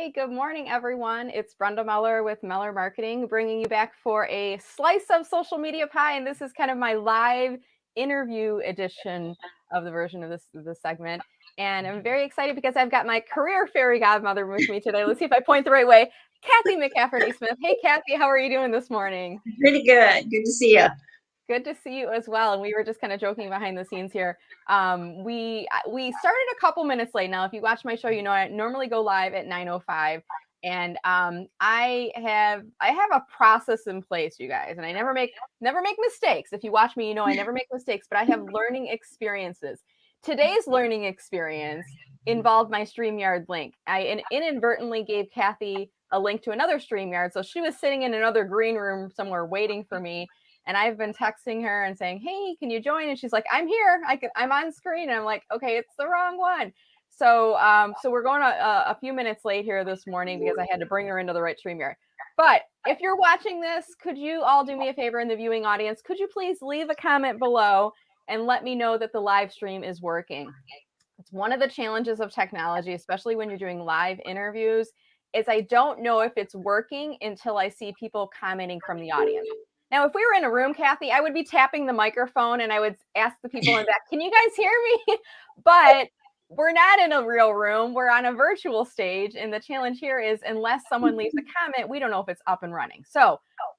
Hey, good morning, everyone. It's Brenda Meller with Meller Marketing, bringing you back for a slice of social media pie. And this is kind of my live interview edition of the version of this segment. And I'm very excited because I've got my career fairy godmother with me today. Let's see if I point the right way. Cathy McCafferty-Smith. Hey, Cathy, how are you doing this morning? Pretty good. Good to see you. Good to see you as well. And we were just kind of joking behind the scenes here. We started a couple minutes late. Now, if you watch my show, you know I normally go live at 9:05, and I have a process in place, you guys, and I never make mistakes. If you watch me, you know I never make mistakes, but I have learning experiences. Today's learning experience involved my StreamYard link. I inadvertently gave Cathy a link to another StreamYard, so she was sitting in another green room somewhere waiting for me. And I've been texting her and saying, hey, can you join? And she's like, I'm here. I'm on screen. And I'm like, okay, it's the wrong one. So we're going a few minutes late here this morning because I had to bring her into the right StreamYard. But if you're watching this, could you all do me a favor in the viewing audience? Could you please leave a comment below and let me know that the live stream is working? It's one of the challenges of technology, especially when you're doing live interviews, is I don't know if it's working until I see people commenting from the audience. Now, if we were in a room, Cathy, I would be tapping the microphone and I would ask the people in the back, can you guys hear me? But we're not in a real room. We're on a virtual stage. And the challenge here is unless someone leaves a comment, we don't know if it's up and running. So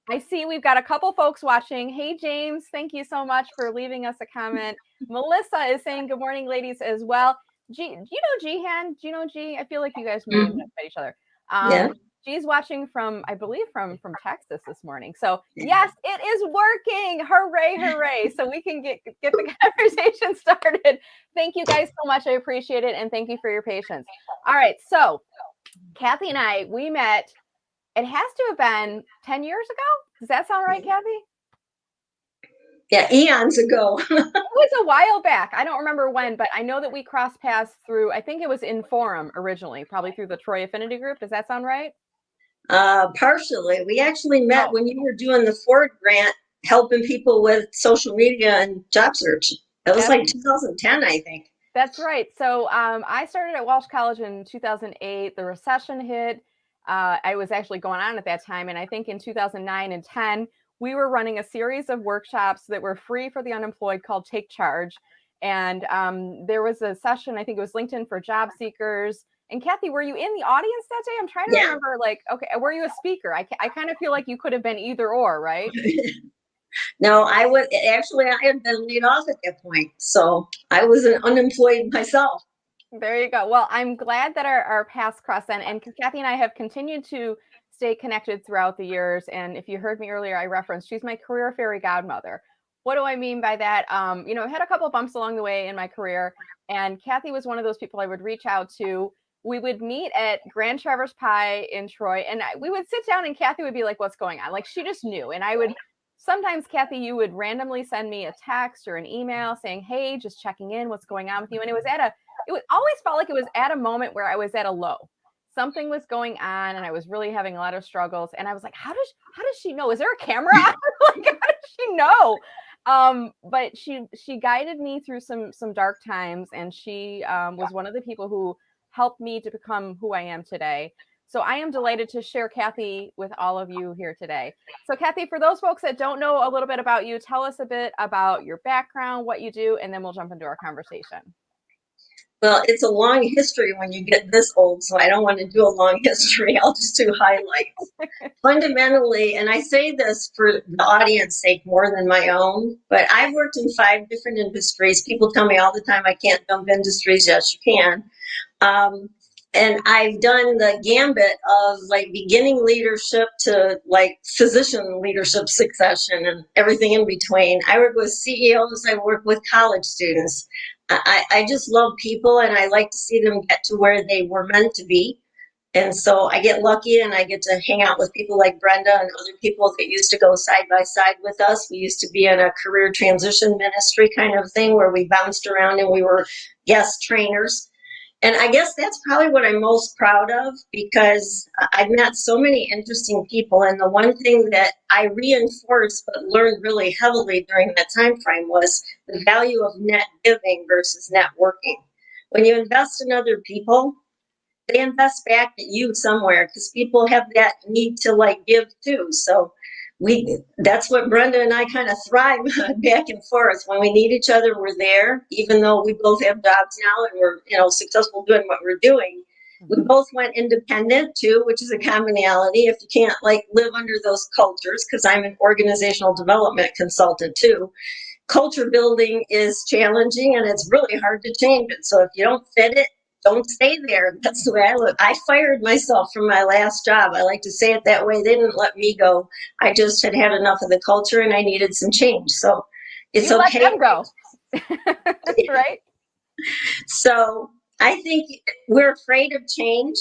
I see we've got a couple folks watching. Hey, James, thank you so much for leaving us a comment. Melissa is saying good morning, ladies, as well. Do you know Jihan? Do you know G? I feel like you guys may have met each other. Yeah. She's watching from, I believe, from Texas this morning. So yes, it is working. Hooray, hooray. So we can get the conversation started. Thank you guys so much. I appreciate it. And thank you for your patience. All right. So Cathy and I, we met, it has to have been 10 years ago. Does that sound right, Cathy? Yeah, eons ago. It was a while back. I don't remember when, but I know that we crossed paths through, I think it was in Forum originally, probably through the Troy Affinity Group. Does that sound right? Partially. We actually met when you were doing the Ford grant, helping people with social media and job search. It was like 2010, I think. That's right. So I started at Walsh College in 2008. The recession hit. I was actually going on at that time. And I think in 2009 and 10, we were running a series of workshops that were free for the unemployed called Take Charge. And there was a session, I think it was LinkedIn for job seekers. And Cathy, were you in the audience that day? I'm trying to remember, like, okay, were you a speaker? I kind of feel like you could have been either or, right? No, I had been laid off at that point. So I was unemployed myself. There you go. Well, I'm glad that our paths crossed then. And Cathy and I have continued to stay connected throughout the years. And if you heard me earlier, I referenced she's my career fairy godmother. What do I mean by that? I had a couple bumps along the way in my career. And Cathy was one of those people I would reach out to. We would meet at Grand Traverse Pie in Troy. And we would sit down and Cathy would be like, what's going on? Like she just knew. And I would sometimes, Cathy, you would randomly send me a text or an email saying, hey, just checking in, what's going on with you? And it always felt like it was at a moment where I was at a low. Something was going on and I was really having a lot of struggles. And I was like, how does she know? Is there a camera on? Like, how does she know? But she guided me through some dark times. And she was one of the people who helped me to become who I am today. So I am delighted to share Cathy with all of you here today. So Cathy, for those folks that don't know a little bit about you, tell us a bit about your background, what you do, and then we'll jump into our conversation. Well, it's a long history when you get this old, so I don't want to do a long history. I'll just do highlights. Fundamentally, and I say this for the audience's sake more than my own, but I've worked in 5 different industries. People tell me all the time I can't jump industries. Yes, you can. And I've done the gambit of like beginning leadership to like physician leadership succession and everything in between. I work with CEOs. I work with college students. I just love people and I like to see them get to where they were meant to be. And so I get lucky and I get to hang out with people like Brenda and other people that used to go side by side with us. We used to be in a career transition ministry kind of thing where we bounced around and we were guest trainers. And I guess that's probably what I'm most proud of because I've met so many interesting people. And the one thing that I reinforced but learned really heavily during that time frame was the value of net giving versus networking. When you invest in other people, they invest back at you somewhere, because people have that need to like give too. So that's what Brenda and I kind of thrive on, back and forth. When we need each other, we're there, even though we both have jobs now and we're, successful doing what we're doing. We both went independent too, which is a commonality if you can't like live under those cultures, because I'm an organizational development consultant too. Culture building is challenging and it's really hard to change it. So if you don't fit it, don't stay there. That's the way I look. I fired myself from my last job. I like to say it that way. They didn't let me go. I just had had enough of the culture and I needed some change. So it's you okay. let them go. Right? So I think we're afraid of change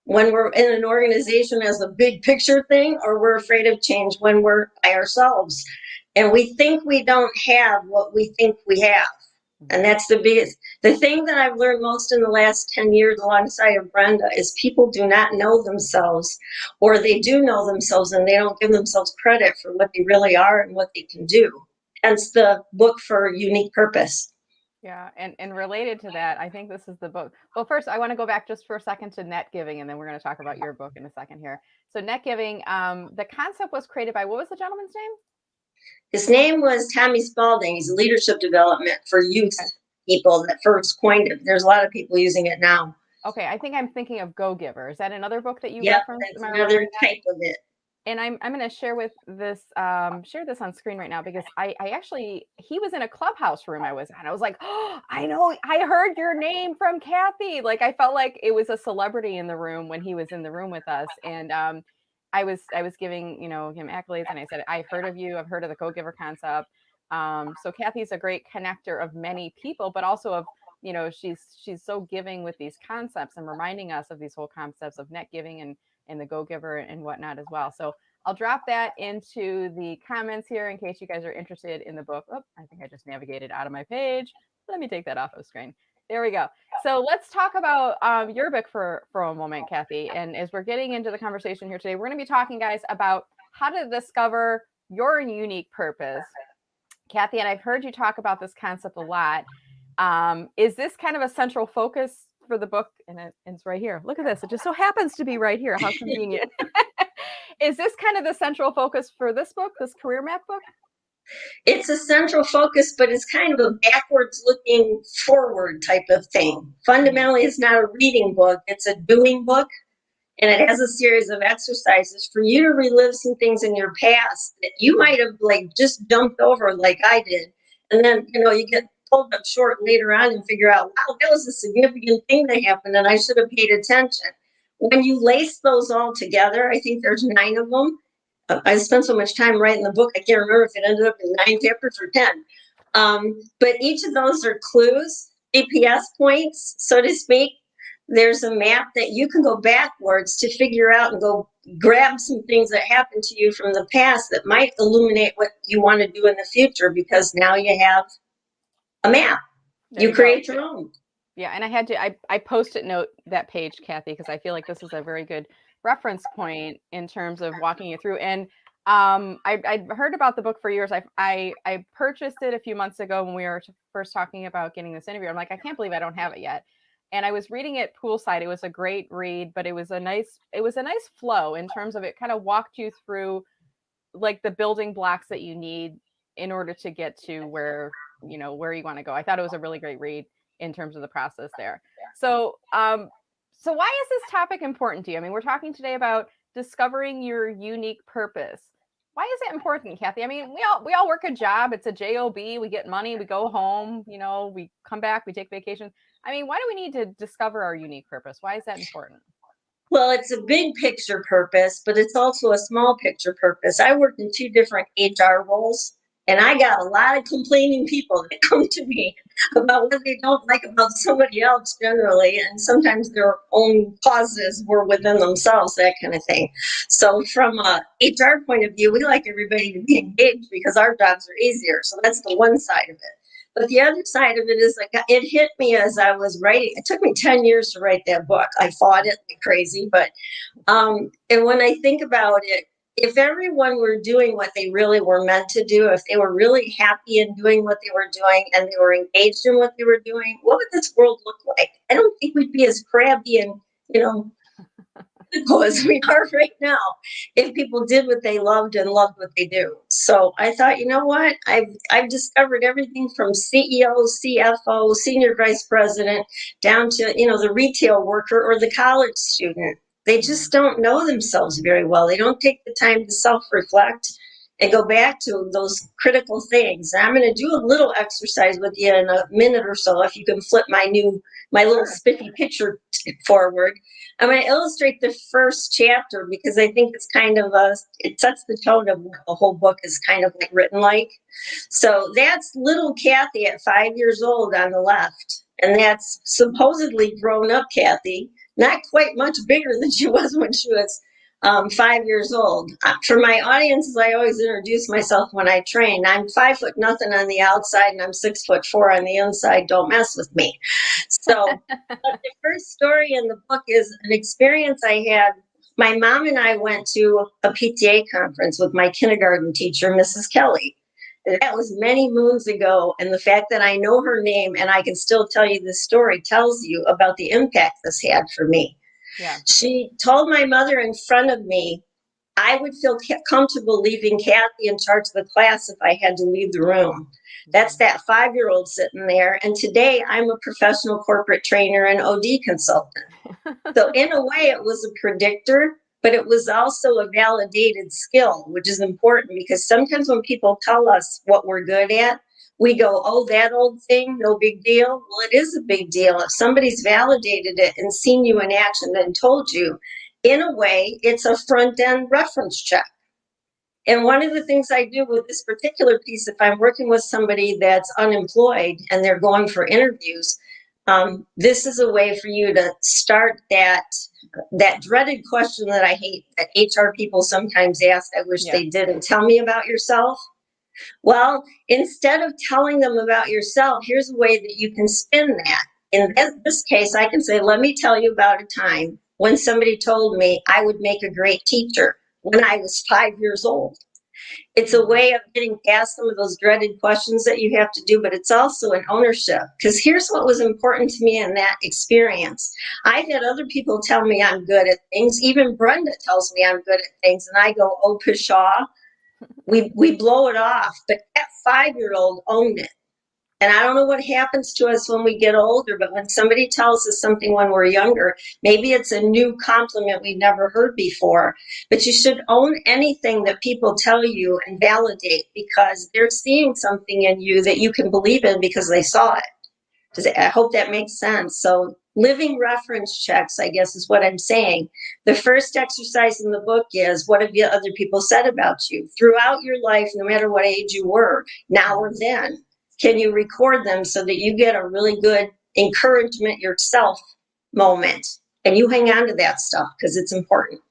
when we're in an organization as a big picture thing, or we're afraid of change when we're by ourselves. And we think we don't have what we think we have. And that's the thing that I've learned most in the last 10 years alongside of Brenda is people do not know themselves, or they do know themselves and they don't give themselves credit for what they really are and what they can do. Hence the book for Unique Purpose. Yeah, and related to that, I think this is the book. Well, first, I want to go back just for a second to net giving, and then we're going to talk about your book in a second here. So, net giving, the concept was created by, what was the gentleman's name? His name was Tommy Spalding. He's leadership development for youth people that first coined it. There's a lot of people using it now. Okay, I think I'm thinking of Go Giver. Is that another book that you Yep, referenced? that's another type of it. And I'm going to share this on screen right now, because I actually, he was in a Clubhouse room I was in. I was like, oh, I know, I heard your name from Cathy. Like, I felt like it was a celebrity in the room when he was in the room with us. And I was giving, him accolades, and I said, I've heard of you. I've heard of the Go-Giver concept. So Cathy's a great connector of many people, but also of, she's so giving with these concepts and reminding us of these whole concepts of net giving and the Go-Giver and whatnot as well. So I'll drop that into the comments here in case you guys are interested in the book. Oh, I think I just navigated out of my page. Let me take that off of screen. There we go. So let's talk about your book for a moment, Cathy. And as we're getting into the conversation here today, we're going to be talking, guys, about how to discover your unique purpose. Cathy, and I've heard you talk about this concept a lot. Is this kind of a central focus for the book? And it's right here. Look at this. It just so happens to be right here. How convenient. Is this kind of the central focus for this book, this career map book? It's a central focus, but it's kind of a backwards looking forward type of thing. Fundamentally, it's not a reading book. It's a doing book. And it has a series of exercises for you to relive some things in your past that you might have like just dumped over like I did. And then, you get pulled up short later on and figure out, wow, that was a significant thing that happened and I should have paid attention. When you lace those all together, I think there's 9 of them. I spent so much time writing the book, I can't remember if it ended up in 9 chapters or 10. But each of those are clues, GPS points, so to speak. There's a map that you can go backwards to figure out and go grab some things that happened to you from the past that might illuminate what you want to do in the future, because now you have a map. You create your own. Yeah, and I post-it note that page, Cathy, because I feel like this is a very good reference point in terms of walking you through. And I'd heard about the book for years. I purchased it a few months ago when we were first talking about getting this interview. I'm like, I can't believe I don't have it yet. And I was reading it poolside. It was a great read, but it was a nice flow in terms of it kind of walked you through like the building blocks that you need in order to get to where you want to go. I thought it was a really great read in terms of the process there. So, so why is this topic important to you? I mean, we're talking today about discovering your unique purpose. Why is it important, Cathy? I mean, we all work a job. It's a job. We get money. We go home. We come back. We take vacation. I mean, why do we need to discover our unique purpose? Why is that important? Well, it's a big picture purpose, but it's also a small picture purpose. I worked in 2 different HR roles, and I got a lot of complaining people that come to me about what they don't like about somebody else generally, and sometimes their own causes were within themselves, that kind of thing. So from a HR point of view, we like everybody to be engaged because our jobs are easier. So that's the one side of it. But the other side of it is like it hit me as I was writing. It took me 10 years to write that book. I fought it like crazy. But and when I think about it, if everyone were doing what they really were meant to do, if they were really happy in doing what they were doing and they were engaged in what they were doing, what would this world look like? I don't think we'd be as crabby and you know, as we are right now, if people did what they loved and loved what they do. So I thought, you know what? I've discovered everything from CEO, CFO, senior vice president, down to, the retail worker or the college student. They just don't know themselves very well. They don't take the time to self-reflect and go back to those critical things. And I'm going to do a little exercise with you in a minute or so. If you can flip my little spiffy picture forward. I'm going to illustrate the first chapter because I think it's it sets the tone of what the whole book is kind of like written like. So that's little Cathy at 5 years old on the left. And that's supposedly grown up Cathy, not quite much bigger than she was when she was 5 years old. For my audiences, I always introduce myself when I train. I'm 5 foot nothing on the outside and I'm 6'4" on the inside. Don't mess with me. So the first story in the book is an experience I had. My mom and I went to a PTA conference with my kindergarten teacher, Mrs. Kelly. That was many moons ago. And the fact that I know her name and I can still tell you this story tells you about the impact this had for me. Yeah. She told my mother in front of me, I would feel comfortable leaving Cathy in charge of the class if I had to leave the room. That's that 5-year-old sitting there. And today I'm a professional corporate trainer and OD consultant. So in a way, it was a predictor, but it was also a validated skill, which is important because sometimes when people tell us what we're good at, we go, oh, that old thing, no big deal. Well, it is a big deal. If somebody's validated it and seen you in action and told you, in a way, it's a front end reference check. And one of the things I do with this particular piece, if I'm working with somebody that's unemployed and they're going for interviews, this is a way for you to start that dreaded question that I hate that HR people sometimes ask. I wish they didn't. Tell me about yourself. Well, instead of telling them about yourself, here's a way that you can spin that. In this case, I can say, let me tell you about a time when somebody told me I would make a great teacher when I was 5 years old. It's a way of getting past some of those dreaded questions that you have to do, but it's also an ownership. Because here's what was important to me in that experience. I've had other people tell me I'm good at things. Even Brenda tells me I'm good at things. And I go, oh, pshaw. We blow it off. But that 5-year-old owned it. And I don't know what happens to us when we get older, but when somebody tells us something when we're younger, maybe it's a new compliment we've never heard before. But you should own anything that people tell you and validate because they're seeing something in you that you can believe in because they saw it. I hope that makes sense. So living reference checks, I guess, is what I'm saying. The first exercise in the book is, what have other people said about you throughout your life, no matter what age you were, now or then? Can you record them so that you get a really good encouragement yourself moment? And you hang on to that stuff because it's important.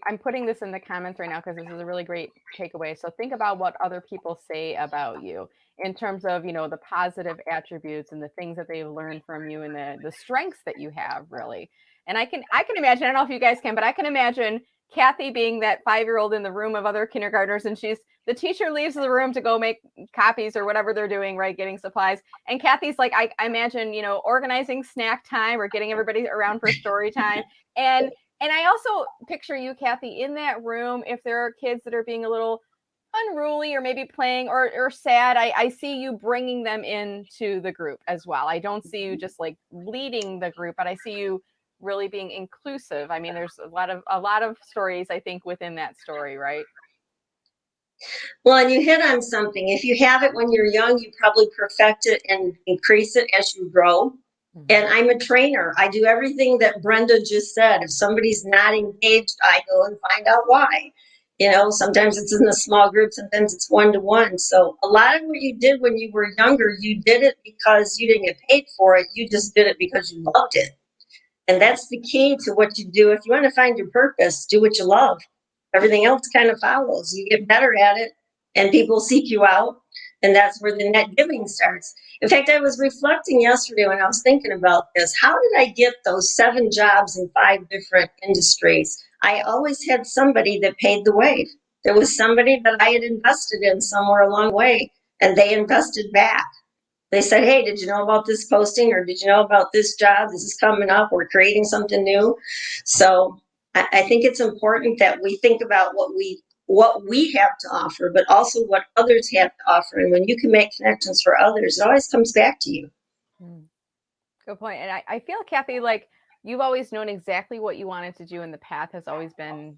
I'm putting this in the comments right now because this is a really great takeaway. So think about what other people say about you in terms of, the positive attributes and the things that they've learned from you and the strengths that you have, really. And I can imagine, I don't know if you guys can, but I can imagine Cathy being that 5-year-old in the room of other kindergartners, and the teacher leaves the room to go make copies or whatever they're doing, right? Getting supplies. And Cathy's like, I imagine, organizing snack time or getting everybody around for story time. And I also picture you, Cathy, in that room. If there are kids that are being a little unruly or maybe playing or sad, I see you bringing them into the group as well. I don't see you just like leading the group, but I see you really being inclusive. I mean, there's a lot of stories, I think, within that story, right? Well, and you hit on something. If you have it when you're young, you probably perfect it and increase it as you grow. Mm-hmm. And I'm a trainer. I do everything that Brenda just said. If somebody's not engaged, I go and find out why. Sometimes it's in a small group, sometimes it's one-to-one. So a lot of what you did when you were younger, you did it because you didn't get paid for it. You just did it because you loved it. And that's the key to what you do. If you want to find your purpose, do what you love. Everything else kind of follows. You get better at it and people seek you out. And that's where the net giving starts. In fact, I was reflecting yesterday when I was thinking about this. How did I get those 7 jobs in 5 different industries? I always had somebody that paid the way. There was somebody that I had invested in somewhere along the way, and they invested back. They said, hey, did you know about this posting, or did you know about this job? This is coming up. We're creating something new. So I think it's important that we think about what we have to offer, but also what others have to offer. And when you can make connections for others, it always comes back to you. Good point. And I feel, Cathy, like you've always known exactly what you wanted to do, and the path has always been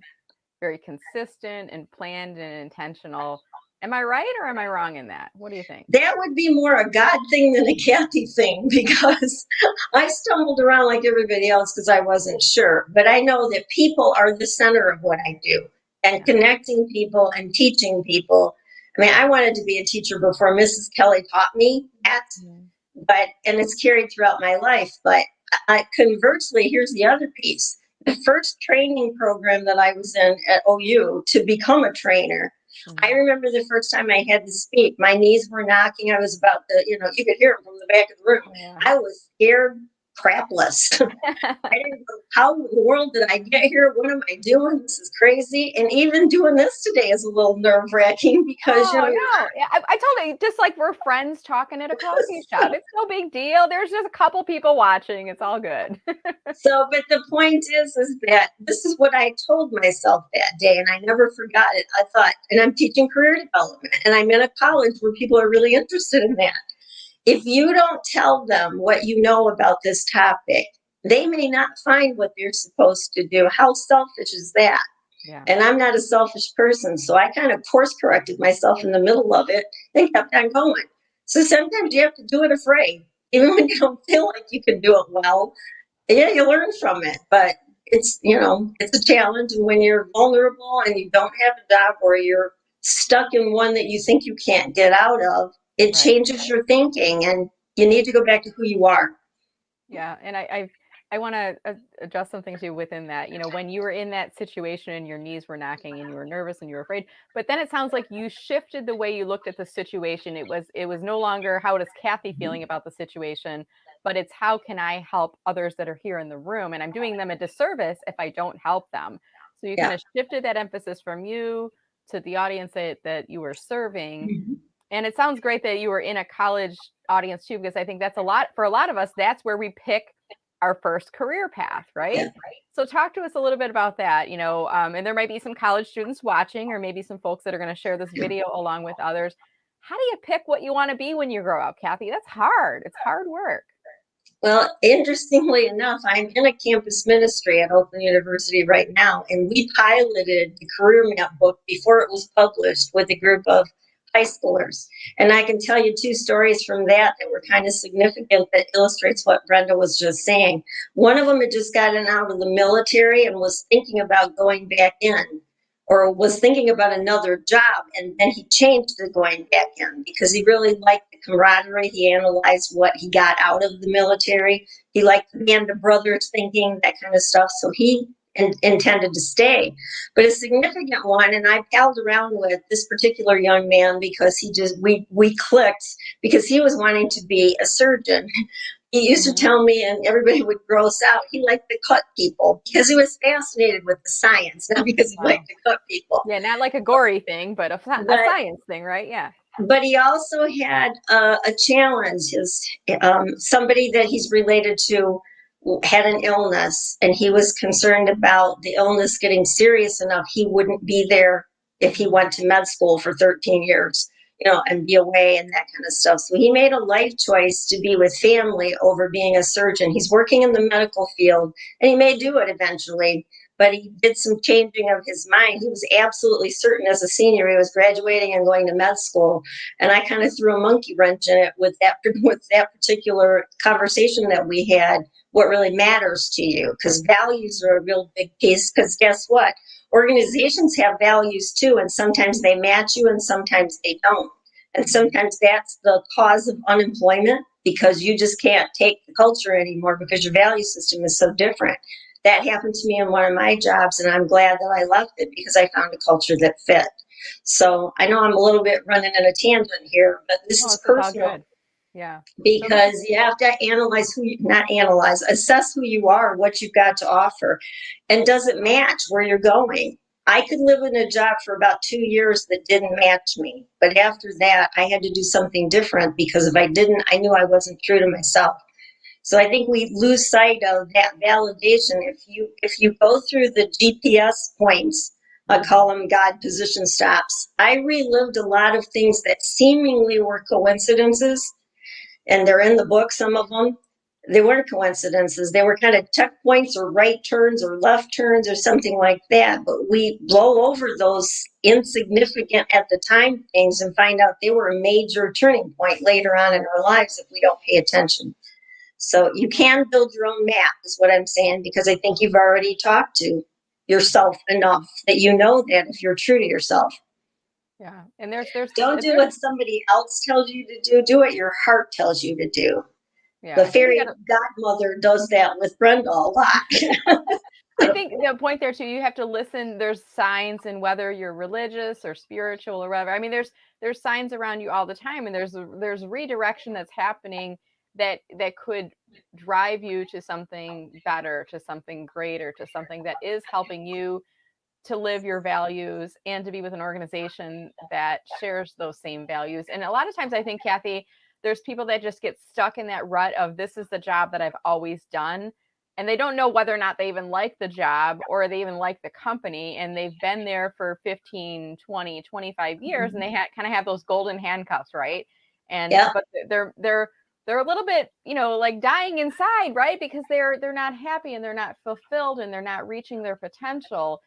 very consistent and planned and intentional. Am I right or am I wrong in that? What do you think? That would be more a God thing than a Cathy thing, because I stumbled around like everybody else because I wasn't sure. But I know that people are the center of what I do, and connecting people and teaching people. I mean, I wanted to be a teacher before Mrs. Kelly taught me that, and it's carried throughout my life. But conversely, here's the other piece. The first training program that I was in at OU to become a trainer, I remember the first time I had to speak, my knees were knocking. I was about to, you could hear it from the back of the room. Yeah. I was scared crapless. I didn't know, how in the world did I get here? What am I doing? This is crazy. And even doing this today is a little nerve wracking because, no. Yeah, I told you, just like we're friends talking at a coffee shop. It's no big deal. There's just a couple people watching. It's all good. So, but the point is that this is what I told myself that day, and I never forgot it. I thought, and I'm teaching career development, and I'm in a college where people are really interested in that. If you don't tell them what you know about this topic, they may not find what they're supposed to do. How selfish is that? Yeah. And I'm not a selfish person, so I kind of course corrected myself in the middle of it and kept on going. So sometimes you have to do it afraid, even when you don't feel like you can do it well. Yeah, you learn from it, but it's a challenge. And when you're vulnerable and you don't have a job, or you're stuck in one that you think you can't get out of, it changes your thinking, and you need to go back to who you are. Yeah, and I want to adjust something too within that. When you were in that situation and your knees were knocking and you were nervous and you were afraid, but then it sounds like you shifted the way you looked at the situation. It was no longer how is Cathy feeling about the situation, but it's how can I help others that are here in the room, and I'm doing them a disservice if I don't help them. So you kind of shifted that emphasis from you to the audience that you were serving. And it sounds great that you were in a college audience too, because I think that's for a lot of us, that's where we pick our first career path, right? Yeah. So talk to us a little bit about that, and there might be some college students watching, or maybe some folks that are going to share this video along with others. How do you pick what you want to be when you grow up, Cathy? That's hard. It's hard work. Well, interestingly enough, I'm in a campus ministry at Oakland University right now, and we piloted the career map book before it was published with a group of high schoolers. And I can tell you two stories from that were kind of significant that illustrates what Brenda was just saying. One of them had just gotten out of the military and was thinking about going back in, or was thinking about another job, and then he changed to going back in because he really liked the camaraderie. He analyzed what he got out of the military. He liked the band of brothers thinking, that kind of stuff. So he intended to stay. But a significant one, and I palled around with this particular young man because we clicked, because he was wanting to be a surgeon. He used to tell me, and everybody would gross out, he liked to cut people because he was fascinated with the science, not because he liked to cut people. Yeah, not like a gory thing, but a science thing, right? Yeah. But he also had a challenge. Somebody that he's related to had an illness, and he was concerned about the illness getting serious enough he wouldn't be there if he went to med school for 13 years. And be away and that kind of stuff. So he made a life choice to be with family over being a surgeon. He's working in the medical field, and he may do it eventually, but he did some changing of his mind. He was absolutely certain as a senior he was graduating and going to med school. And I kind of threw a monkey wrench in it with that particular conversation that we had. What really matters to you, because values are a real big piece. Because guess what? Organizations have values too, and sometimes they match you and sometimes they don't. And sometimes that's the cause of unemployment, because you just can't take the culture anymore because your value system is so different. That happened to me in one of my jobs, and I'm glad that I left it because I found a culture that fit. So I know I'm a little bit running in a tangent here, but this is personal. Yeah. Because you have to assess who you are, what you've got to offer, and does it match where you're going? I could live in a job for about 2 years that didn't match me. But after that, I had to do something different because if I didn't, I knew I wasn't true to myself. So I think we lose sight of that validation. If you go through the GPS points, I call them God position stops. I relived a lot of things that seemingly were coincidences, and they're in the book, some of them. They weren't coincidences. They were kind of checkpoints or right turns or left turns or something like that. But we blow over those insignificant at the time things and find out they were a major turning point later on in our lives if we don't pay attention. So you can build your own map, is what I'm saying, because I think you've already talked to yourself enough that you know that if you're true to yourself. Yeah. And Don't do what somebody else tells you to do. Do what your heart tells you to do. yeah, The fairy godmother does that with Brenda a lot. I think the point there too, you have to listen. There's signs in whether you're religious or spiritual or whatever. I mean, there's signs around you all the time, and there's redirection that's happening that could drive you to something better, to something greater, to something that is helping you to live your values and to be with an organization that shares those same values. And a lot of times I think, Cathy, there's people that just get stuck in that rut of this is the job that I've always done. And they don't know whether or not they even like the job or they even like the company. And they've been there for 15, 20, 25 years and they kind of have those golden handcuffs, right? And but they're a little bit, like dying inside, right? Because they're not happy and they're not fulfilled and they're not reaching their potential.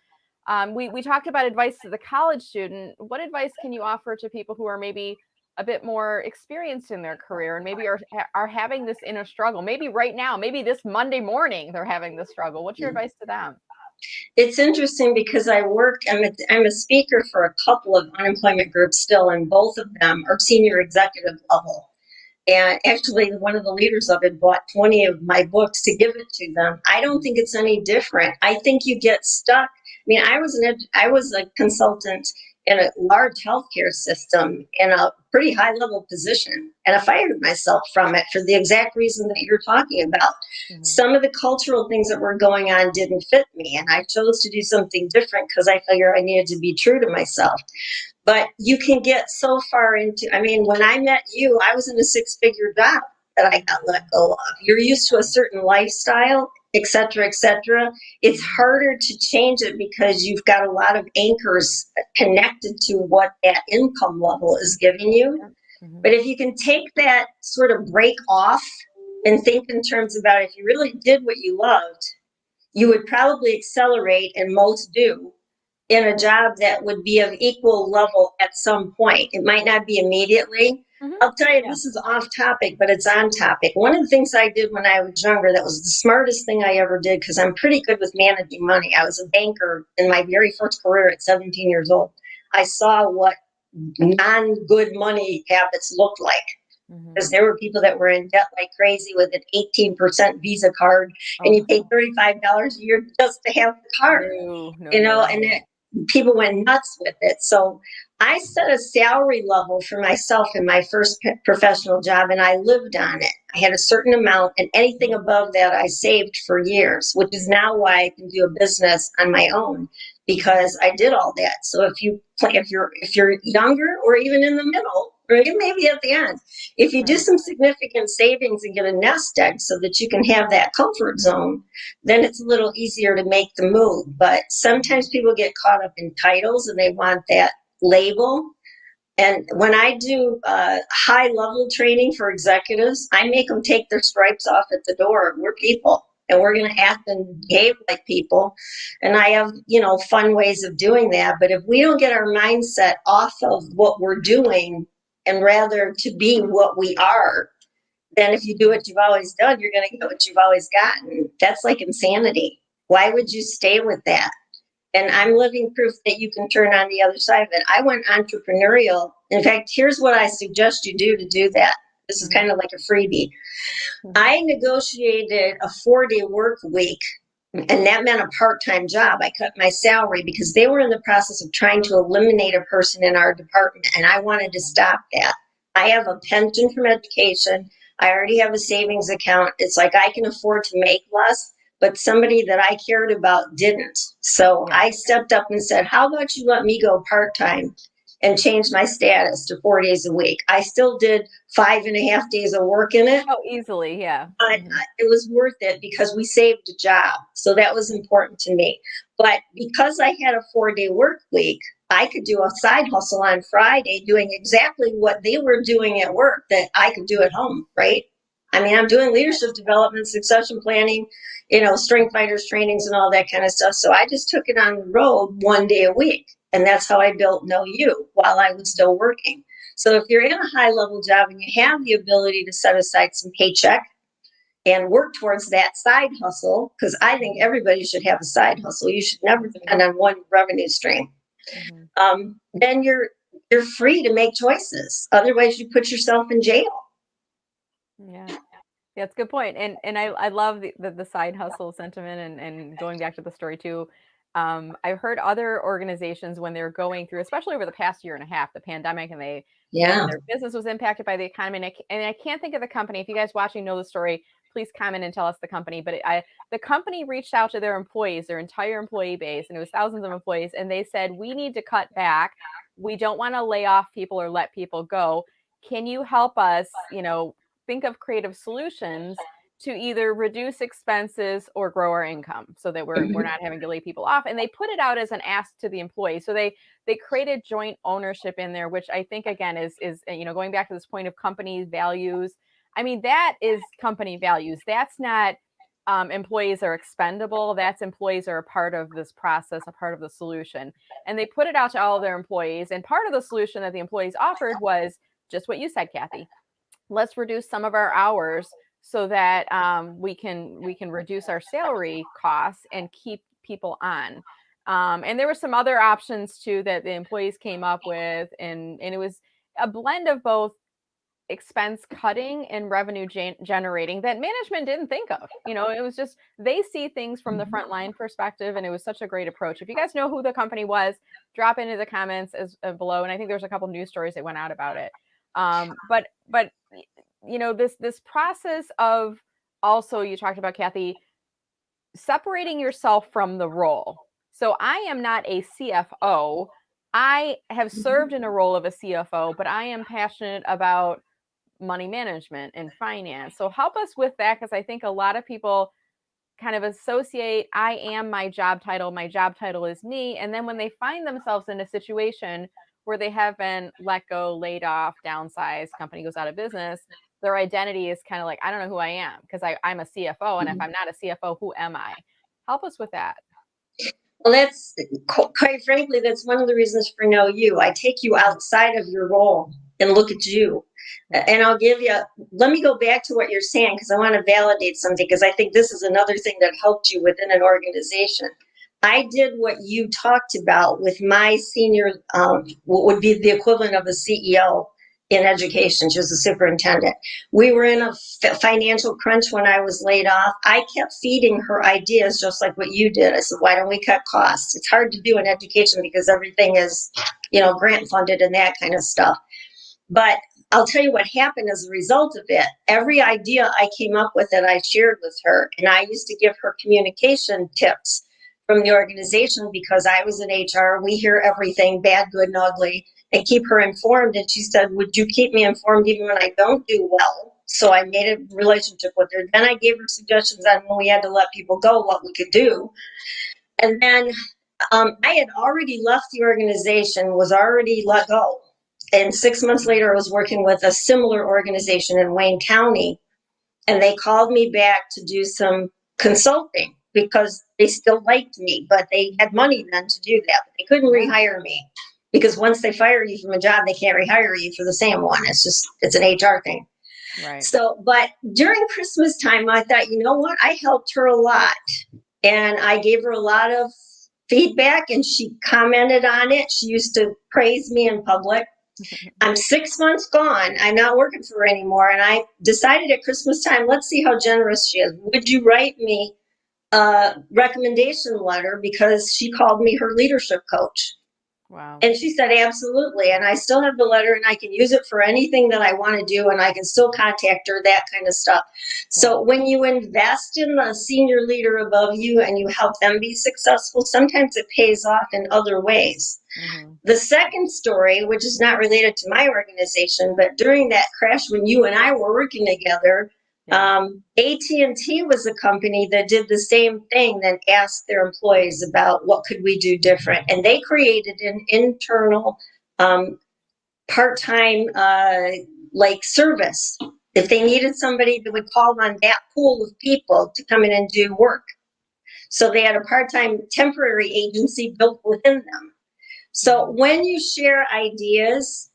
We talked about advice to the college student. What advice can you offer to people who are maybe a bit more experienced in their career and maybe are having this inner struggle? Maybe right now, maybe this Monday morning, they're having this struggle. What's your advice to them? It's interesting because I'm a speaker for a couple of unemployment groups still, and both of them are senior executive level. And actually, one of the leaders of it bought 20 of my books to give it to them. I don't think it's any different. I think you get stuck. I mean, I was a consultant in a large healthcare system in a pretty high level position, and I fired myself from it for the exact reason that you're talking about. Mm-hmm. Some of the cultural things that were going on didn't fit me, and I chose to do something different because I figured I needed to be true to myself. But you can get so far into, I mean, when I met you, I was in a 6-figure job that I got let go of. You're used to a certain lifestyle, et cetera, et cetera. It's harder to change it because you've got a lot of anchors connected to what that income level is giving you. Mm-hmm. But if you can take that sort of break off and think in terms about if you really did what you loved, you would probably accelerate, and most do, in a job that would be of equal level at some point. It might not be immediately. Mm-hmm. I'll tell you, this is off topic, but it's on topic. One of the things I did when I was younger, that was the smartest thing I ever did, because I'm pretty good with managing money. I was a banker in my very first career at 17 years old. I saw what non-good money habits looked like. Because there were people that were in debt like crazy with an 18% Visa card, and you paid $35 a year just to have the card. And people went nuts with it. So I set a salary level for myself in my first professional job, and I lived on it. I had a certain amount, and anything above that I saved for years, which is now why I can do a business on my own, because I did all that. So if you're younger or even in the middle, or even maybe at the end, if you do some significant savings and get a nest egg so that you can have that comfort zone, then it's a little easier to make the move. But sometimes people get caught up in titles and they want that label. And when I do high level training for executives, I make them take their stripes off at the door. We're people, and we're going to act and behave like people. And I have, fun ways of doing that. But if we don't get our mindset off of what we're doing and rather to be what we are, then if you do what you've always done, you're going to get what you've always gotten. That's like insanity. Why would you stay with that? And I'm living proof that you can turn on the other side of it. I went entrepreneurial. In fact, here's what I suggest you do to do that. This is kind of like a freebie. I negotiated a 4-day work week, and that meant a part-time job. I cut my salary because they were in the process of trying to eliminate a person in our department, and I wanted to stop that. I have a pension from education. I already have a savings account. It's like I can afford to make less, but somebody that I cared about didn't. So Yeah. I stepped up and said, how about you let me go part-time and change my status to 4 days a week? I still did 5.5 days of work in it, Oh, easily. Yeah. but it was worth it because we saved a job. So that was important to me. But because I had a 4-day work week, I could do a side hustle on Friday doing exactly what they were doing at work that I could do at home, right? I mean, I'm doing leadership development, succession planning, strength fighters trainings and all that kind of stuff. So I just took it on the road 1 day a week. And that's how I built Know You while I was still working. So if you're in a high level job and you have the ability to set aside some paycheck and work towards that side hustle, because I think everybody should have a side hustle. You should never depend on one revenue stream. Then you're free to make choices. Otherwise, you put yourself in jail. Yeah. That's a good point. And I love the side hustle sentiment and going back to the story too. I've heard other organizations when they're going through, especially over the past year and a half, the pandemic, and their business was impacted by the economy. And I can't think of the company. If you guys watching know the story, please comment and tell us the company. But the company reached out to their employees, their entire employee base, and it was thousands of employees. And they said, we need to cut back. We don't want to lay off people or let people go. Can you help us, think of creative solutions to either reduce expenses or grow our income so that we're not having to lay people off? And they put it out as an ask to the employee. So they created joint ownership in there, which I think again is going back to this point of company values. I mean, that is company values. That's not employees are expendable. That's employees are a part of this process, a part of the solution. And they put it out to all of their employees. And part of the solution that the employees offered was just what you said, Cathy. Let's reduce some of our hours so that we can reduce our salary costs and keep people on. And there were some other options too that the employees came up with, and it was a blend of both expense cutting and revenue generating that management didn't think of. It was just they see things from the frontline perspective, and it was such a great approach. If you guys know who the company was, drop into the comments as below. And I think there's a couple news stories that went out about it. But this process of, also you talked about, Cathy, separating yourself from the role. So I am not a CFO. I have served in a role of a CFO, but I am passionate about money management and finance. So help us with that, because I think a lot of people kind of associate I am my job title is me. And then when they find themselves in a situation where they have been let go, laid off, downsized, company goes out of business, their identity is kind of like, I don't know who I am because I'm a CFO. And if I'm not a CFO, who am I? Help us with that. Well, that's quite frankly, that's one of the reasons for Know You. I take you outside of your role and look at you. And let me go back to what you're saying, because I want to validate something, because I think this is another thing that helped you within an organization. I did what you talked about with my senior, what would be the equivalent of a CEO in education. She was a superintendent. We were in a financial crunch when I was laid off. I kept feeding her ideas just like what you did. I said, why don't we cut costs? It's hard to do in education because everything is, grant funded and that kind of stuff. But I'll tell you what happened as a result of it. Every idea I came up with that I shared with her, and I used to give her communication tips from the organization because I was in HR. We hear everything, bad, good, and ugly, and keep her informed. And she said, would you keep me informed even when I don't do well? So I made a relationship with her. Then I gave her suggestions on when we had to let people go, what we could do. And then I had already left the organization, was already let go. And 6 months later, I was working with a similar organization in Wayne County. And they called me back to do some consulting because they still liked me, but they had money then to do that. But they couldn't rehire me because once they fire you from a job, they can't rehire you for the same one. It's an HR thing. Right. So, but during Christmas time, I thought, you know what? I helped her a lot. And I gave her a lot of feedback and she commented on it. She used to praise me in public. I'm 6 months gone. I'm not working for her anymore. And I decided at Christmas time, let's see how generous she is. Would you write me a recommendation letter? Because she called me her leadership coach. Wow. And she said, absolutely. And I still have the letter and I can use it for anything that I want to do. And I can still contact her, that kind of stuff. So when you invest in the senior leader above you and you help them be successful, sometimes it pays off in other ways. Mm-hmm. The second story, which is not related to my organization, but during that crash when you and I were working together, AT&T was a company that did the same thing, that asked their employees about what could we do different. And they created an internal part-time service. If they needed somebody, they would call on that pool of people to come in and do work. So they had a part-time temporary agency built within them. So when you share ideas,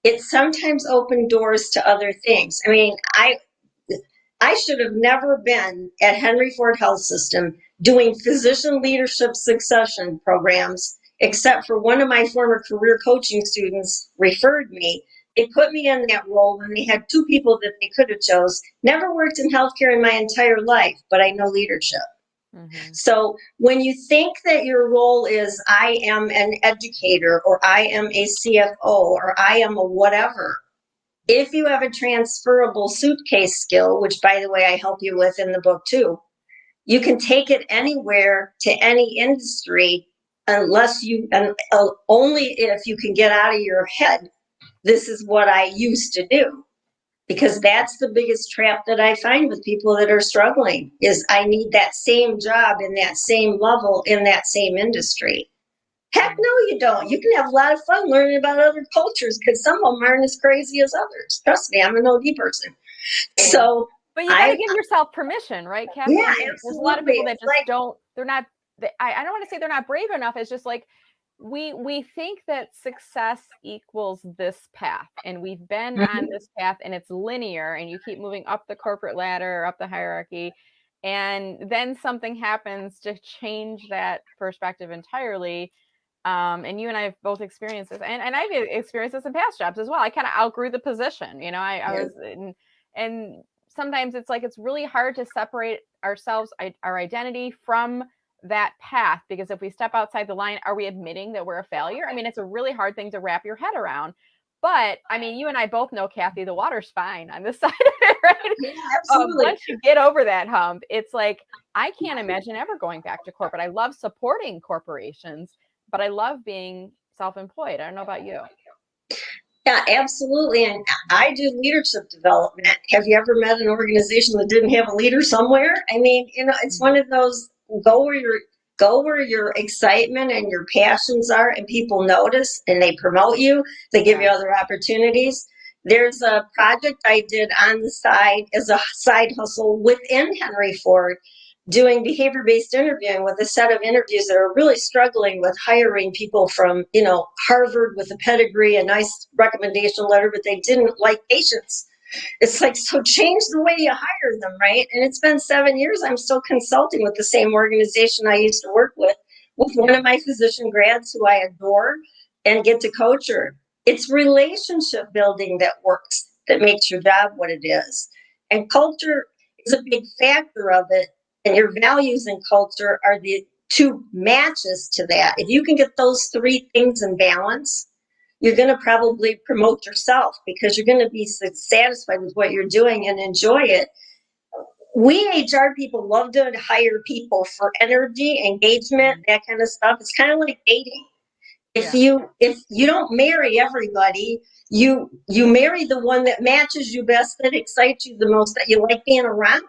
it sometimes opens doors to other things. I mean, I should have never been at Henry Ford Health System doing physician leadership succession programs, except for one of my former career coaching students referred me. They put me in that role when they had two people that they could have chose. Never worked in healthcare in my entire life, but I know leadership. Mm-hmm. So when you think that your role is, I am an educator, or I am a CFO, or I am a whatever, if you have a transferable suitcase skill, which by the way, I help you with in the book too, you can take it anywhere to any industry, unless you, only if you can get out of your head, this is what I used to do. Because that's the biggest trap that I find with people that are struggling, is I need that same job in that same level in that same industry. Heck no, you don't. You can have a lot of fun learning about other cultures, because some of them aren't as crazy as others. Trust me, I'm an OD person. So But you got to give yourself permission, right, Cathy? Yeah, I mean, absolutely. there's a lot of people that It's just don't, they're not, I don't want to say they're not brave enough. It's just like, we think that success equals this path, and we've been on this path and it's linear, and you keep moving up the corporate ladder or up the hierarchy, and then something happens to change that perspective entirely. And you and I have both experienced this, and I've experienced this in past jobs as well. I kind of outgrew the position, I was in, and sometimes it's like, it's really hard to separate ourselves, our identity, from that path, because if we step outside the line, are we admitting that we're a failure? I mean, it's a really hard thing to wrap your head around. But I mean, you and I both know, Cathy, the water's fine on this side of it, right? Yeah, absolutely. Once you get over that hump, it's like, I can't imagine ever going back to corporate. I love supporting corporations, but I love being self-employed. I don't know about you. Yeah, absolutely. And I do leadership development. Have you ever met an organization that didn't have a leader somewhere? I mean, it's one of those, go where your excitement and your passions are, and people notice and they promote you. They give you other opportunities. There's a project I did on the side as a side hustle within Henry Ford, doing behavior-based interviewing with a set of interviews that are really struggling with hiring people from, Harvard with a pedigree, a nice recommendation letter, but they didn't like patients. It's like, so change the way you hire them, right? And it's been 7 years. I'm still consulting with the same organization I used to work with one of my physician grads who I adore, and get to coach her. It's relationship building that works, that makes your job what it is. And culture is a big factor of it. And your values and culture are the two matches to that. If you can get those three things in balance, you're going to probably promote yourself, because you're going to be satisfied with what you're doing and enjoy it. We HR people love to hire people for energy, engagement, that kind of stuff. It's kind of like dating. If you don't marry everybody, you marry the one that matches you best, that excites you the most, that you like being around.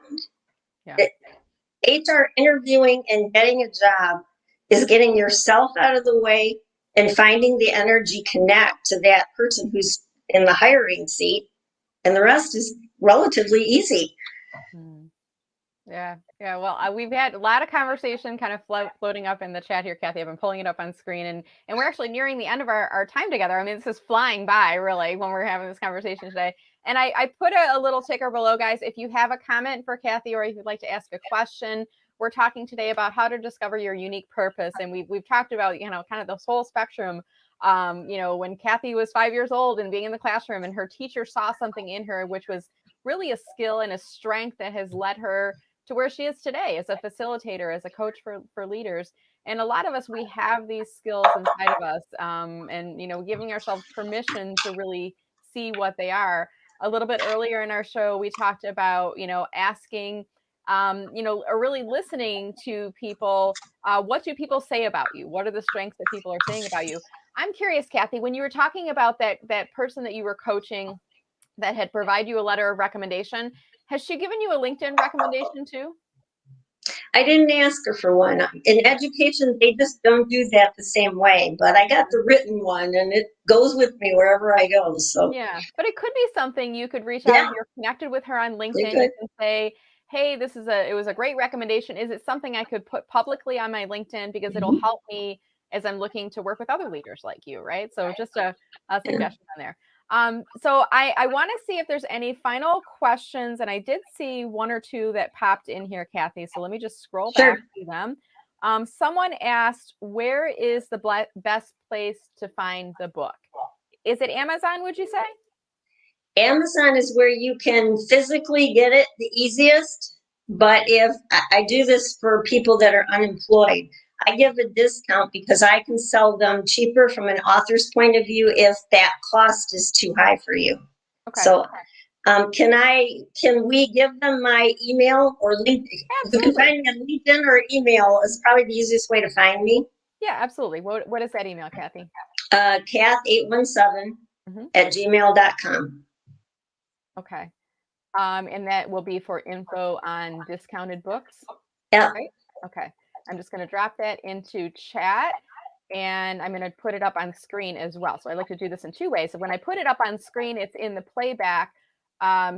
Yeah. HR interviewing and getting a job is getting yourself out of the way and finding the energy connect to that person who's in the hiring seat, and the rest is relatively easy. Yeah. Well, we've had a lot of conversation kind of floating up in the chat here, Cathy. I've been pulling it up on screen, and we're actually nearing the end of our time together. I mean, this is flying by, really, when we're having this conversation today. And I put a little ticker below, guys. If you have a comment for Cathy, or if you'd like to ask a question, we're talking today about how to discover your unique purpose. And we've talked about, kind of this whole spectrum. When Cathy was 5 years old and being in the classroom, and her teacher saw something in her, which was really a skill and a strength that has led her to where she is today as a facilitator, as a coach for leaders. And a lot of us, we have these skills inside of us, and giving ourselves permission to really see what they are. A little bit earlier in our show, we talked about asking, or really listening to people. What do people say about you? What are the strengths that people are saying about you? I'm curious, Cathy, when you were talking about that person that you were coaching that had provided you a letter of recommendation, has she given you a LinkedIn recommendation too? I didn't ask her for one. In education, they just don't do that the same way. But I got the written one, and it goes with me wherever I go. So Yeah, but it could be something you could reach out yeah, if you're connected with her on they LinkedIn. You could. can say, "Hey, it was a great recommendation. Is it something I could put publicly on my LinkedIn because it'll Mhm. help me as I'm looking to work with other leaders like you," right? So just a Yeah. suggestion on there. So I want to see if there's any final questions, and I did see one or two that popped in here, Cathy. So let me just scroll back Sure. to them. Someone asked, "Where is the best place to find the book?" Is it Amazon, would you say? Amazon is where you can physically get it the easiest. But if I do this for people that are unemployed, I give a discount because I can sell them cheaper from an author's point of view if that cost is too high for you. Okay. So can we give them my email or LinkedIn? You can Absolutely. find me on LinkedIn or email is probably the easiest way to find me. Yeah, absolutely. What is that email, Cathy? Kath817 Hmm. at gmail.com. Okay. And that will be for info on discounted books, Yeah. right? Okay. I'm just going to drop that into chat and I'm going to put it up on screen as well. So I like to do this in two ways. So when I put it up on screen, it's in the playback.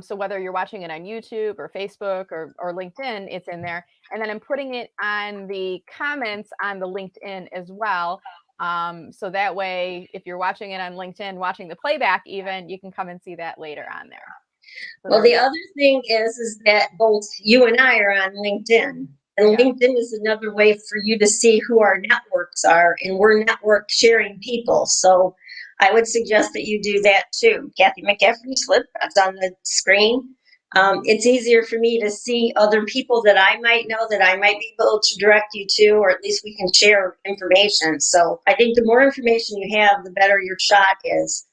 So whether you're watching it on YouTube or Facebook or LinkedIn, it's in there. And then I'm putting it on the comments on the LinkedIn as well. So that way, if you're watching it on LinkedIn, watching the playback even, you can come and see that later on there. So Well, there we the go. other thing is that both you and I are on LinkedIn. And Yeah. LinkedIn is another way for you to see who our networks are. And we're network sharing people. So I would suggest that you do that too. Cathy McCafferty-Smith, that's on the screen. It's easier for me to see other people that I might know that I might be able to direct you to, or at least we can share information. So I think the more information you have, the better your shot is.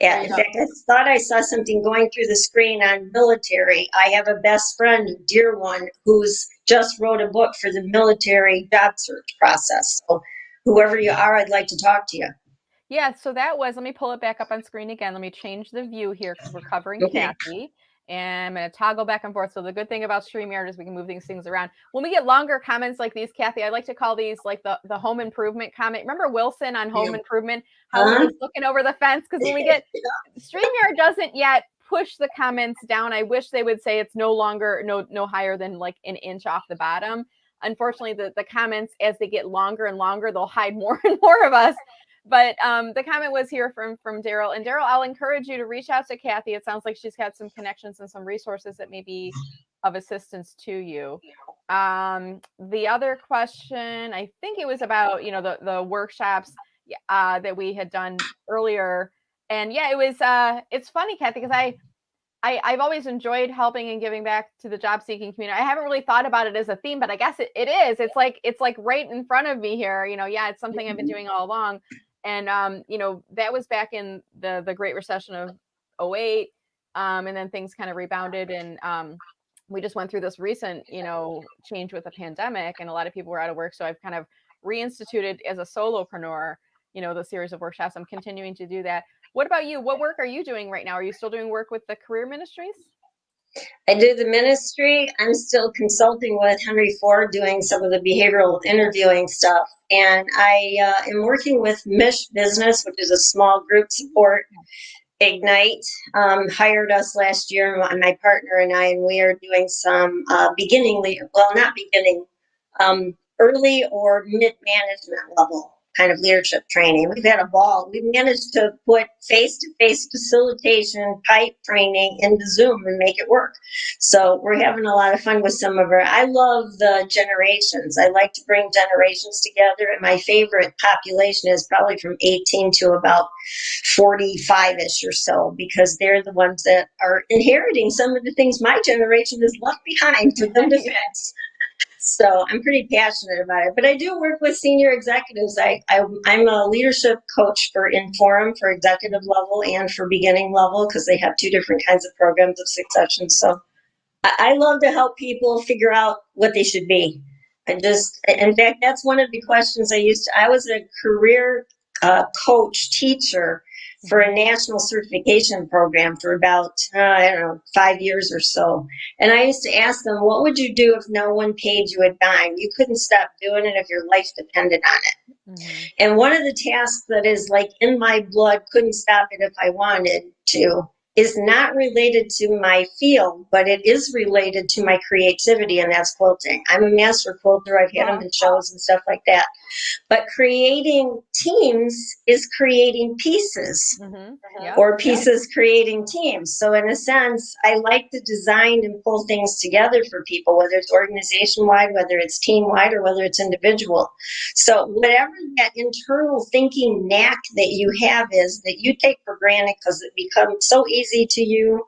There Yeah, you in go. fact, I thought I saw something going through the screen on military. I have a best friend, a dear one, who's just wrote a book for the military job search process. So, whoever you are, I'd like to talk to you. Yeah, so that was, let me pull it back up on screen again. Let me change the view here because we're covering Okay. Cathy. And I'm going to toggle back and forth. So the good thing about StreamYard is we can move these things around. When we get longer comments like these, Cathy, I like to call these like the home improvement comment. Remember Wilson on Home Improvement, how he Huh? was looking over the fence? Because when we get, StreamYard doesn't yet push the comments down. I wish they would say it's no longer, no higher than like an inch off the bottom. Unfortunately, the comments, as they get longer and longer, they'll hide more and more of us. But the comment was here from Daryl. And Daryl, I'll encourage you to reach out to Cathy. It sounds like she's got some connections and some resources that may be of assistance to you. The other question, I think it was about, the workshops that we had done earlier. And yeah, it's funny, Cathy, because I've always enjoyed helping and giving back to the job seeking community. I haven't really thought about it as a theme, but I guess it is. It's like right in front of me here. Yeah, it's something I've been doing all along. And that was back in the Great Recession of '08. And then things kind of rebounded and we just went through this recent, change with the pandemic and a lot of people were out of work. So I've kind of reinstituted as a solopreneur, the series of workshops. I'm continuing to do that. What about you? What work are you doing right now? Are you still doing work with the career ministries? I do the ministry. I'm still consulting with Henry Ford, doing some of the behavioral interviewing stuff. And I am working with Mish Business, which is a small group support. Ignite hired us last year, my partner and I, and we are doing some not beginning, early or mid management level kind of leadership training. We've had a ball. We've managed to put face-to-face facilitation type training into Zoom and make it work. So we're having a lot of fun with some of our, I love the generations. I like to bring generations together, and my favorite population is probably from 18 to about 45-ish or so, because they're the ones that are inheriting some of the things my generation has left behind for them to fix. So I'm pretty passionate about it. But I do work with senior executives. I'm a leadership coach for Inforum for executive level and for beginning level, because they have two different kinds of programs of succession. So I love to help people figure out what they should be. In fact, that's one of the questions I was a career coach, teacher for a national certification program for about, 5 years or so. And I used to ask them, what would you do if no one paid you a dime? You couldn't stop doing it if your life depended on it. Mm-hmm. And one of the tasks that is like in my blood, couldn't stop it if I wanted to, is not related to my field, but it is related to my creativity, and that's quilting. I'm a master quilter. I've had them in shows and stuff like that. But creating teams is creating pieces, or pieces creating teams. So in a sense, I like to design and pull things together for people, whether it's organization-wide, whether it's team-wide, or whether it's individual. So whatever that internal thinking knack that you have is, that you take for granted because it becomes so easy to you.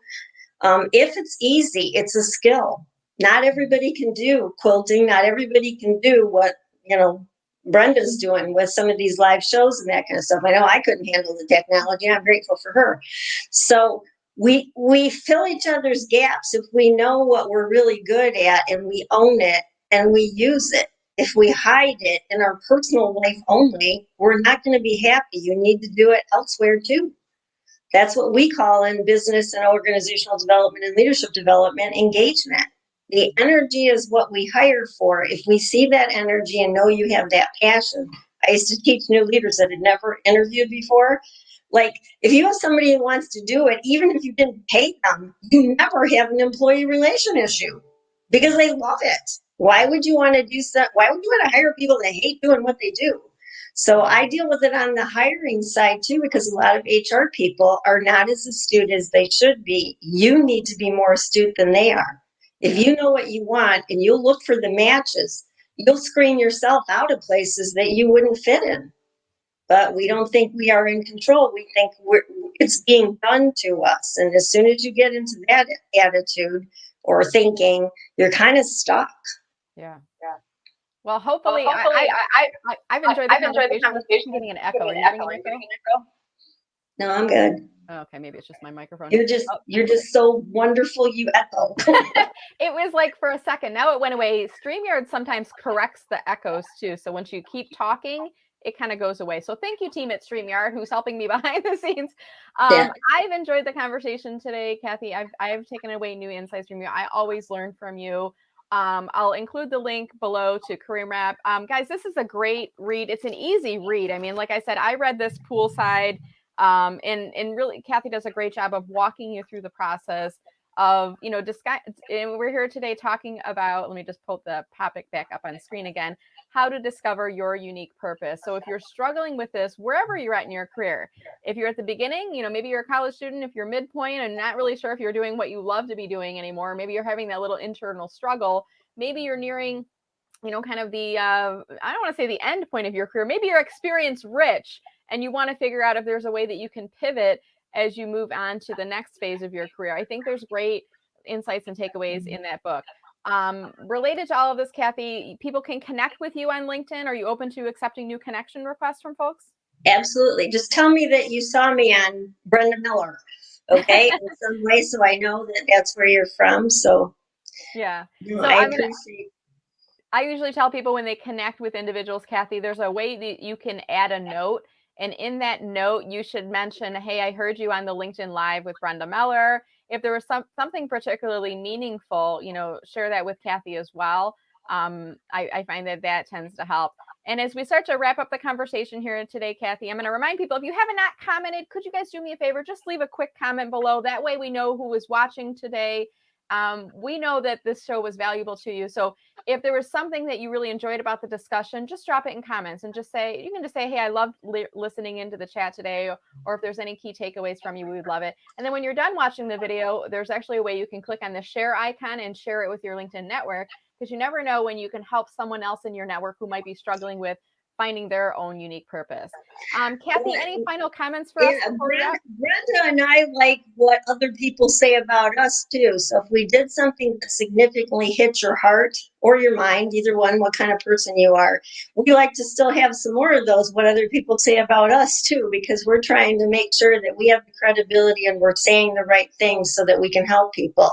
If it's easy, it's a skill. Not everybody can do quilting. Not everybody can do what, Brenda's doing with some of these live shows and that kind of stuff. I know I couldn't handle the technology. I'm grateful for her. So we fill each other's gaps if we know what we're really good at and we own it and we use it. If we hide it in our personal life only, we're not going to be happy. You need to do it elsewhere too. That's what we call in business and organizational development and leadership development engagement. The energy is what we hire for. If we see that energy and know you have that passion. I used to teach new leaders that had never interviewed before. Like, if you have somebody who wants to do it, even if you didn't pay them, you never have an employee relation issue because they love it. Why would you want to do so? Why would you want to hire people that hate doing what they do? So I deal with it on the hiring side too, because a lot of HR people are not as astute as they should be. You need to be more astute than they are. If you know what you want and you'll look for the matches, you'll screen yourself out of places that you wouldn't fit in. But we don't think we are in control. We think it's being done to us. And as soon as you get into that attitude or thinking, you're kind of stuck. Yeah. Well, hopefully I've enjoyed the conversation. Getting an echo. Are you getting an echo? No, I'm good. Oh, okay, maybe it's just my microphone. You're just so wonderful. You echo. It was like for a second. Now it went away. StreamYard sometimes corrects the echoes too. So once you keep talking, it kind of goes away. So thank you, team at StreamYard, who's helping me behind the scenes. I've enjoyed the conversation today, Cathy. I've taken away new insights from you. I always learn from you. I'll include the link below to Career Map. Guys, this is a great read. It's an easy read. I mean, like I said, I read this poolside. And really, Cathy does a great job of walking you through the process of, and we're here today talking about, let me just pull the topic back up on screen again, how to discover your unique purpose. So if you're struggling with this, wherever you're at in your career, if you're at the beginning, maybe you're a college student, if you're midpoint and not really sure if you're doing what you love to be doing anymore, maybe you're having that little internal struggle, maybe you're nearing, kind of the, I don't want to say the end point of your career, maybe you're experience rich and you want to figure out if there's a way that you can pivot as you move on to the next phase of your career. I think there's great insights and takeaways in that book. Related to all of this, Cathy, people can connect with you on LinkedIn. Are you open to accepting new connection requests from folks? Absolutely. Just tell me that you saw me on Brenda Meller, okay, in some way, so I know that that's where you're from. So yeah, so I appreciate. I usually tell people when they connect with individuals, Cathy, there's a way that you can add a note. And in that note, you should mention, hey, I heard you on the LinkedIn Live with Brenda Meller. If there was something particularly meaningful, share that with Cathy as well. I find that tends to help. And as we start to wrap up the conversation here today, Cathy, I'm going to remind people, if you have not commented, could you guys do me a favor? Just leave a quick comment below. That way we know who is watching today. we know that this show was valuable to you. So if there was something that you really enjoyed about the discussion, just drop it in comments and just say, you can just say, hey, I loved listening into the chat today. Or if there's any key takeaways from you, we would love it. And then when you're done watching the video, there's actually a way you can click on the share icon and share it with your LinkedIn network, because you never know when you can help someone else in your network who might be struggling with finding their own unique purpose. Kathy, any final comments for us before we wrap? Brenda and I like what other people say about us too. So if we did something that significantly hit your heart or your mind, either one, what kind of person you are, we like to still have some more of those, what other people say about us too, because we're trying to make sure that we have the credibility and we're saying the right things so that we can help people.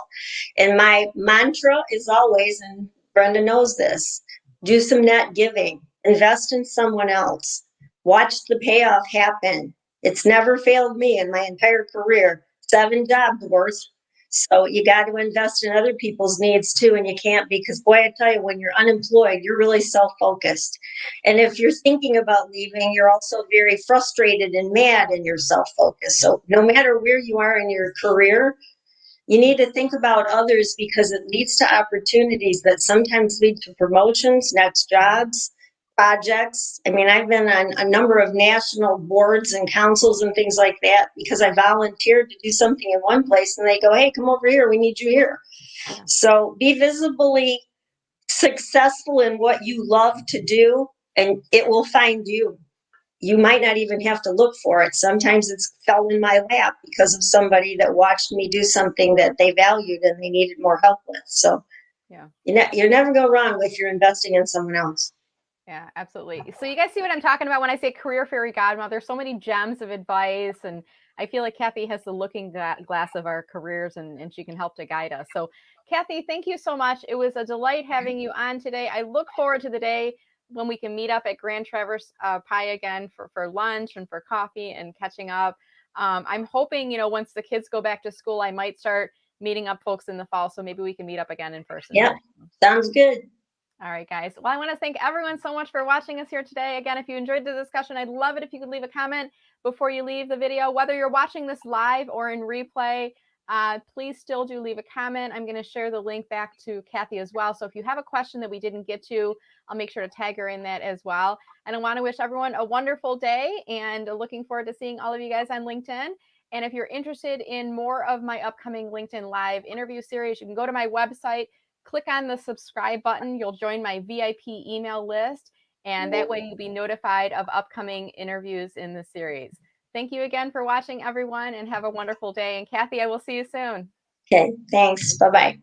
And my mantra is always, and Brenda knows this, do some net giving, invest in someone else. Watch the payoff happen. It's never failed me in my entire career. 7 jobs worth. So you got to invest in other people's needs too. And you can't, because boy, I tell you, when you're unemployed, you're really self-focused. And if you're thinking about leaving, you're also very frustrated and mad and you're self-focused. So no matter where you are in your career, you need to think about others, because it leads to opportunities that sometimes lead to promotions, next jobs, projects. I mean, I've been on a number of national boards and councils and things like that because I volunteered to do something in one place and they go, hey, come over here, we need you here. Yeah. So be visibly successful in what you love to do and it will find you. You might not even have to look for it. Sometimes it's fell in my lap because of somebody that watched me do something that they valued and they needed more help with. So yeah, you never go wrong if you're investing in someone else. Yeah, absolutely. So you guys see what I'm talking about when I say career fairy godmother? There's so many gems of advice, and I feel like Cathy has the looking glass of our careers, and she can help to guide us. So Cathy, thank you so much. It was a delight having you on today. I look forward to the day when we can meet up at Grand Traverse Pie again for lunch and for coffee and catching up. I'm hoping, once the kids go back to school, I might start meeting up folks in the fall. So maybe we can meet up again in person. Yeah, sounds good. All right, guys. Well, I want to thank everyone so much for watching us here today. Again, if you enjoyed the discussion, I'd love it if you could leave a comment before you leave the video. Whether you're watching this live or in replay, please still do leave a comment. I'm going to share the link back to Cathy as well. So if you have a question that we didn't get to, I'll make sure to tag her in that as well. And I want to wish everyone a wonderful day and looking forward to seeing all of you guys on LinkedIn. And if you're interested in more of my upcoming LinkedIn Live interview series, you can go to my website, click on the subscribe button. You'll join my VIP email list, and that way you'll be notified of upcoming interviews in the series. Thank you again for watching, everyone, and have a wonderful day. And Cathy, I will see you soon. Okay, thanks. Bye-bye.